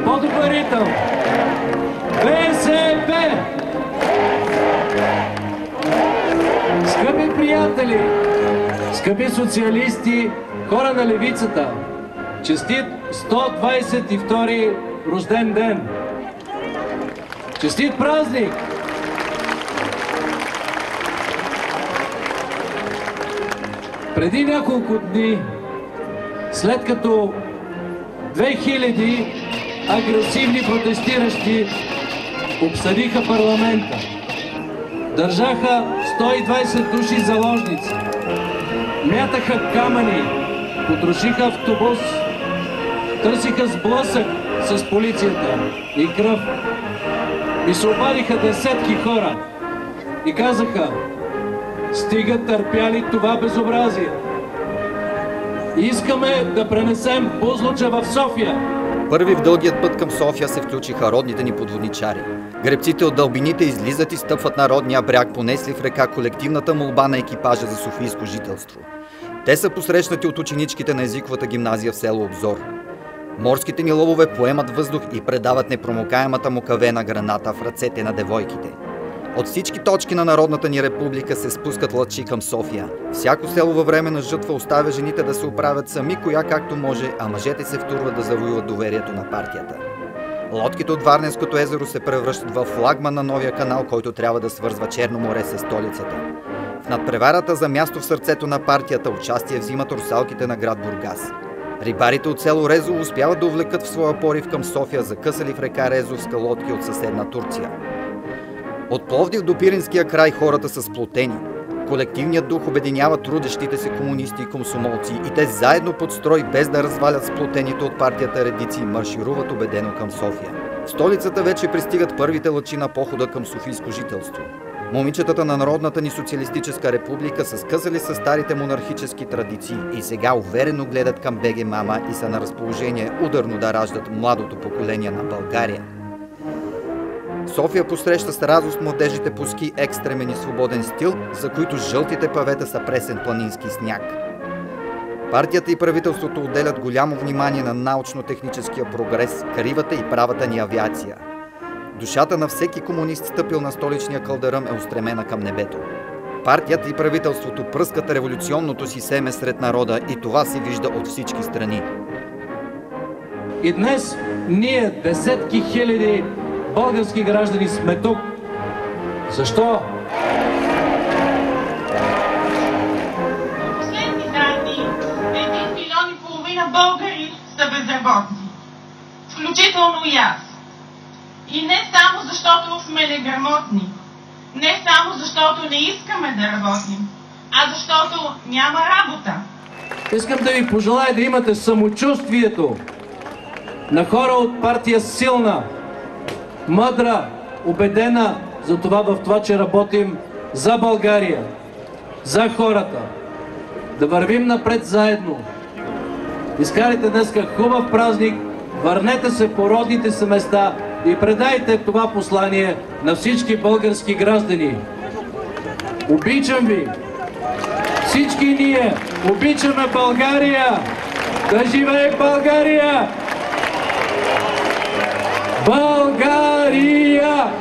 по-добър ритъм. БСП! Скъпи приятели, скъпи социалисти, хора на левицата, честит 122 рожден ден! Честит празник! Преди няколко дни, след като 2000 агресивни протестиращи обсадиха парламента, държаха 120 души заложници, мятаха камъни, потрошиха автобус, търсиха сблъсък с полицията и кръв. И се обадиха десетки хора и казаха: стига търпяли това безобразие. Искаме да пренесем Бузлуджа в София. Първи в дългият път към София се включиха родните ни подводничари. Гребците от дълбините излизат и стъпват на родния бряг, понесли в река колективната молба на екипажа за софийско жителство. Те са посрещнати от ученичките на езиковата гимназия в село Обзор. Морските ни лъвове поемат въздух и предават непромокаемата мукавена граната в ръцете на девойките. От всички точки на Народната ни република се спускат лъчи към София. Всяко село във време на жътва оставя жените да се оправят сами коя както може, а мъжете се втурват да завоюват доверието на партията. Лодките от Варненското езеро се превръщат в флагман на новия канал, който трябва да свързва Черно море с столицата. В надпреварата за място в сърцето на партията участие взимат русалките на град Бургас. Рибарите от село Резово успяват да увлекат в своя порив към София, закъсали в река Резовска лодки от съседна Турция. От Пловдив до Пиринския край хората са сплотени. Колективният дух обединява трудещите се комунисти и комсомолци и те заедно под строй, без да развалят сплотените от партията редици, маршируват убедено към София. В столицата вече пристигат първите лъчи на похода към софийско жителство. Момичетата на Народната ни социалистическа република са скъсали с старите монархически традиции и сега уверено гледат към БГ Мама и са на разположение ударно да раждат младото поколение на България. София посреща с радост младежите по ски екстремен и свободен стил, за които жълтите павета са пресен планински сняг. Партията и правителството отделят голямо внимание на научно-техническия прогрес, кривата и правата ни авиация. Душата на всеки комунист, стъпил на столичния кълдъръм, е устремена към небето. Партията и правителството пръскат революционното си семе сред народа и това се вижда от всички страни. И днес ние, десетки хиляди български граждани, сме тук. Защо? Последни данни, 1,5 милиона българи са безработни. Включително и аз. И не само защото сме неграмотни, не само защото не искаме да работим, а защото няма работа. Искам да ви пожелая да имате самочувствието на хора от партия силна, мъдра, убедена в това, че работим за България, за хората. Да вървим напред заедно. Изкарайте днеска хубав празник, върнете се по родните си места и предайте това послание на всички български граждани. Обичам ви! Всички ние обичаме България! Да живее България! България!